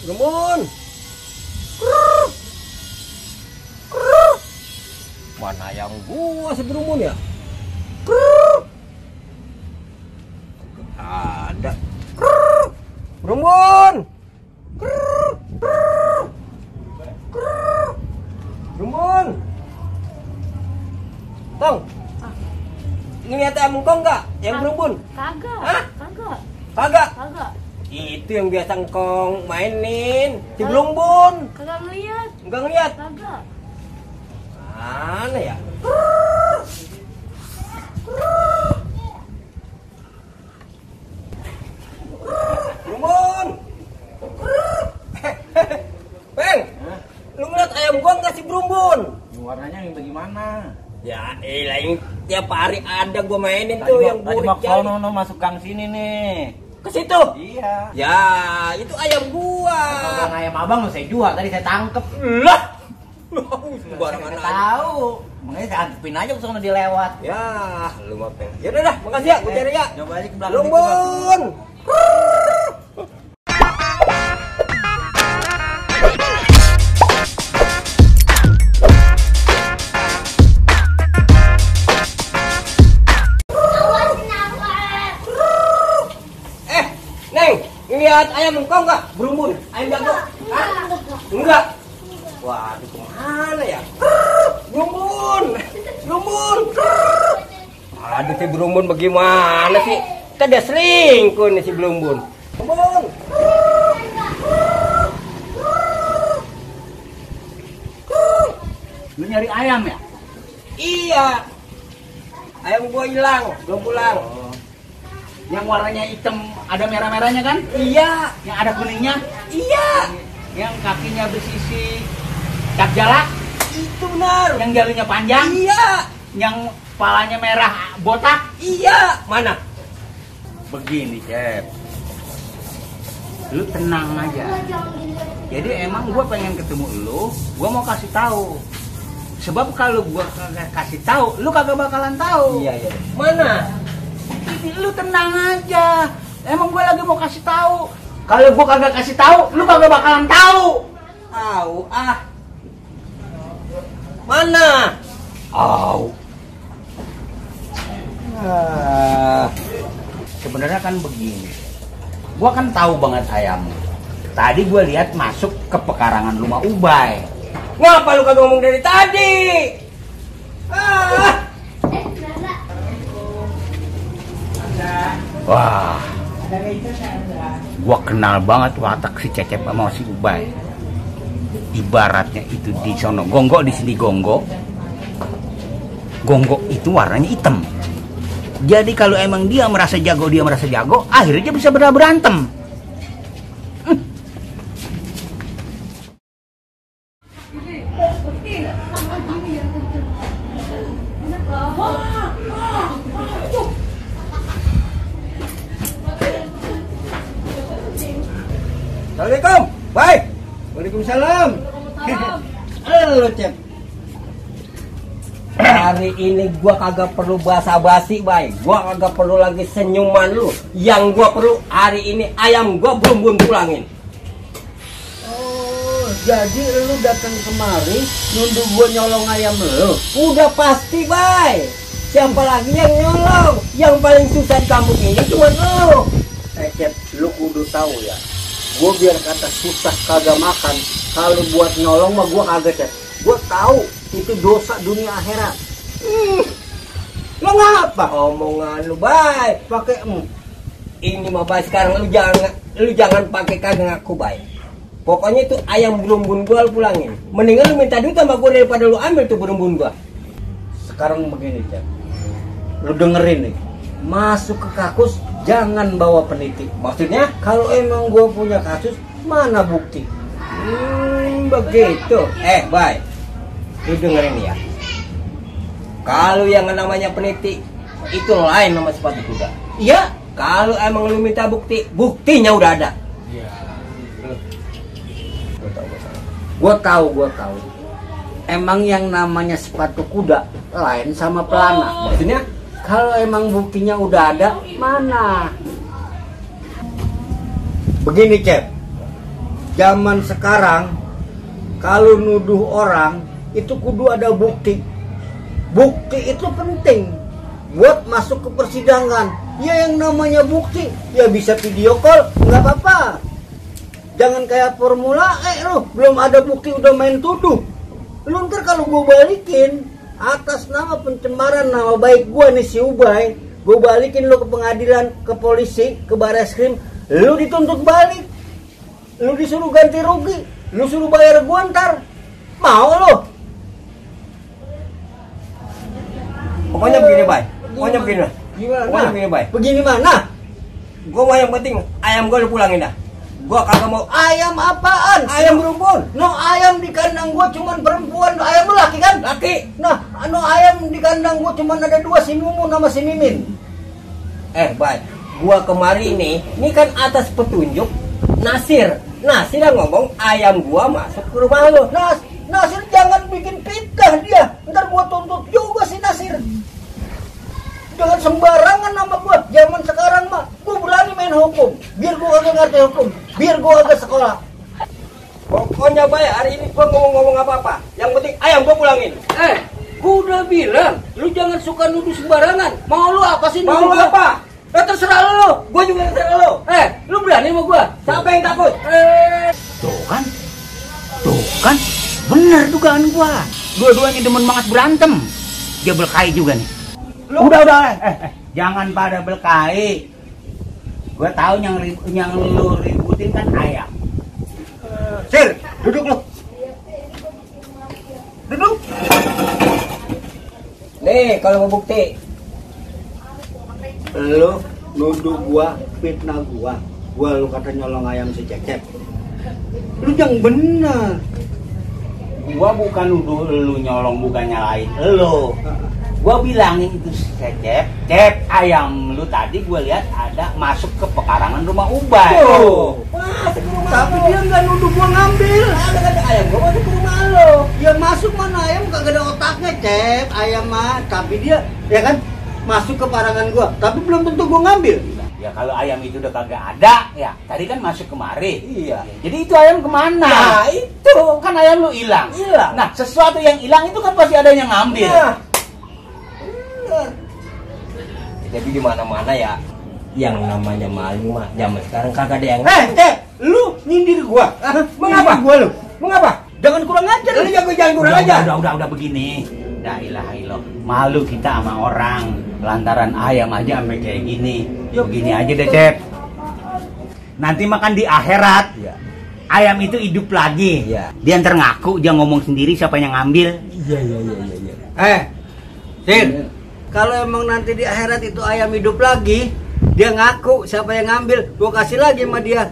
Brumbun. Mana ayam gua si Brumbun ya? Ada. Brumbun. Brumbun. Tong. Ngeliat ayam engkong enggak? Yang Brumbun? Kagak. Hah? Kagak. Kagak. Kagak. Itu yang biasa engkong mainin, si Brumbun. Kagak ngeliat. Enggak ngeliat? Kagak. Mana ya? Brumbun. Bang, lu ngeliat ayam gua nggak si Brumbun? Warnanya yang bagaimana? Ya, yang tiap hari ada gua mainin tuh yang tadi burik mau no masuk gang sini nih. ke situ. Iya. Ya, itu ayam gua. Kalau ayam abang saya jual, tadi saya tangkep. Lah. Barangan Saya aja. tahu. Makanya saya antepin aja ke sana dia lewat. Ya, lu mah peng. Ya udah dah, makasih ya, gua cari ya. Coba aja ke belakang. Brumbun. Neng, lihat ayam engkau enggak? Brumbun, ayam jago. Hah? Enggak. Waduh, kemana ya? Brumbun, Brumbun. Aduh, si Brumbun bagaimana sih? Kita udah selingkuh nih si Brumbun. Brumbun. Lu nyari ayam ya? Iya. Ayam gua hilang, belum pulang. Yang warnanya hitam ada merah-merahnya kan? Iya, Yang ada kuningnya? iya. Yang kakinya bersisi cap jala? Itu benar. Yang jarinya panjang? Iya, Yang kepalanya merah botak? iya. Mana? Begini, Cep. Lu tenang aja. Jadi emang gua pengen ketemu lu, gua mau kasih tahu. Sebab kalau gua kagak kasih tahu, lu kagak bakalan tahu. Iya, iya. Mana? Lu tenang aja. Emang gue lagi mau kasih tahu. Kalau gue kagak kasih tahu, lu kagak bakalan tahu. Tahu ah. Mana? Tahu. Sebenarnya kan begini. Gue kan tahu banget ayammu. Tadi gue lihat masuk ke pekarangan rumah Ubay. Ngapa lu kagak ngomong dari tadi? Ah. Wah, gua kenal banget watak si Cecep sama si Ubay. Ibaratnya itu di sono gonggok, di sini gonggok. Gonggok itu warnanya hitam. Jadi kalau emang dia merasa jago, akhirnya dia bisa berantem. Assalamualaikum. Baik. Waalaikumsalam. Halo, Cep. Hari ini gua kagak perlu basa-basi, Bay. Gua kagak perlu lagi senyuman lu. Yang gua perlu hari ini ayam gua Brumbun pulangin. Oh, jadi lu datang kemari nunduk gua nyolong ayam lu? Udah pasti, Bay. Siapa lagi yang nyolong? Yang paling susah di kampung ini cuma lu. Cep, lu kudu tahu ya. Gue biar kata susah kagak makan, kalau buat nyolong mah gue kagak, Cep. Gue tahu itu dosa dunia akhirat. Lo ngapa omongan lu, Bay? Pakai ini mah, Bay, sekarang lu jangan pakai kagak ngaku, Bay. Pokoknya itu ayam Brumbun gua lu pulangin. Mendingan lu minta duit sama gua daripada lu ambil tuh Brumbun gua. Sekarang begini, Cep. Lu dengerin nih. Masuk ke kakus jangan bawa peniti. Maksudnya? Kalau emang gue punya kasus, mana bukti? Begitu. Bay, lu dengerin ya. Kalau yang namanya peniti itu lain nama sepatu kuda. Iya. Kalau emang lu minta bukti, buktinya udah ada. Iya. Gue tahu. Emang yang namanya sepatu kuda lain sama pelana. Maksudnya? Kalau emang buktinya udah ada, mana? Begini, Cep. zaman sekarang kalau nuduh orang itu kudu ada bukti. Bukti itu penting buat masuk ke persidangan. Ya yang namanya bukti ya bisa video call, nggak apa-apa. Jangan kayak Formula E lu, belum ada bukti udah main tuduh. Lu ntar kalau gue balikin atas nama pencemaran nama baik gue nih si Ubay, gue balikin lu ke pengadilan, ke polisi, ke Bareskrim, lu dituntut balik. Lu disuruh ganti rugi, lu suruh bayar gue ntar. Mau lu? Pokoknya begini, Bay. Pokoknya begini. Gimana? Pokoknya begini, Bay. Begini mana? Gue mau yang penting ayam gue lu pulangin dah. Gue kagak mau Ayam apaan? ayam berumpun. No ayam di kandang gua cuman perempuan, ayam lu laki kan? Laki. Nah, no ayam di kandang gua cuman ada dua, si Mumun sama si Mimin. Bay, gua kemari nih, ini kan atas petunjuk Nasir. Nasir yang ngomong ayam gua masuk ke rumah lu. Nasir jangan bikin fitnah dia. Ntar gua tuntut juga si Nasir. Jangan sembarangan nama gua. Zaman sekarang mah gua berani main hukum. Biar gua agak ngerti hukum. Biar gua agak sekolah. Pokoknya, Bay, hari ini gua ngomong apa-apa. Yang penting ayam gua pulangin. Gua udah bilang, lu jangan suka nuduh sembarangan. Mau lu apa sih Mau nuduh lu gua? apa? Ya terserah lu. Gua juga terserah lu. Lu berani sama gua? Siapa yang takut? Tuh kan, bener dugaan gua. Dua-duanya demen banget berantem. Dia berkelahi juga nih. Udah, jangan pada berkelahi. Gua tahu yang lu ributin kan ayam. Sir, duduk lu. Duduk. Nih, kalau mau bukti. Lu nuduh gua, fitnah gua. Lu kata nyolong ayam si Cecep. Lu yang bener. Gua bukan nuduh lu nyolong, bukan nyalain lu. Gua bilangin itu Cep, ayam lu tadi gua lihat ada masuk ke pekarangan rumah Ubay. Tapi dia nggak nuduh gua ngambil. Ada ayam gua masuk ke rumah lo. Ya masuk mana ayam kagak ada otaknya, Cep. Ayam mah, tapi dia ya kan masuk ke parangan gua, tapi belum tentu gua ngambil. Ya kalau ayam itu udah kagak ada, ya tadi kan masuk kemari. Iya. Jadi itu ayam kemana? Nah, itu. Kan ayam lu hilang. Hilang. Nah, sesuatu yang hilang itu kan pasti ada yang ngambil. Nah. Bener. Jadi di mana-mana ya yang namanya maling mah zaman sekarang kagak ada yang. Cep, lu nyindir gua. Mengapa? Nyindir gua lu. Mengapa? Jangan kurang ajar. Lu jangan kurang aja. Udah begini. La ilaha illallah. Malu kita sama orang lantaran ayam aja sampai kayak gini. Begini aja deh, Cep. Nanti makan di akhirat. Iya. Ayam itu hidup lagi. Iya. Dia ntar ngaku, dia ngomong sendiri siapa yang ngambil. Iya. Sir, kalau emang nanti di akhirat itu ayam hidup lagi, dia ngaku siapa yang ngambil, gua kasih lagi sama dia.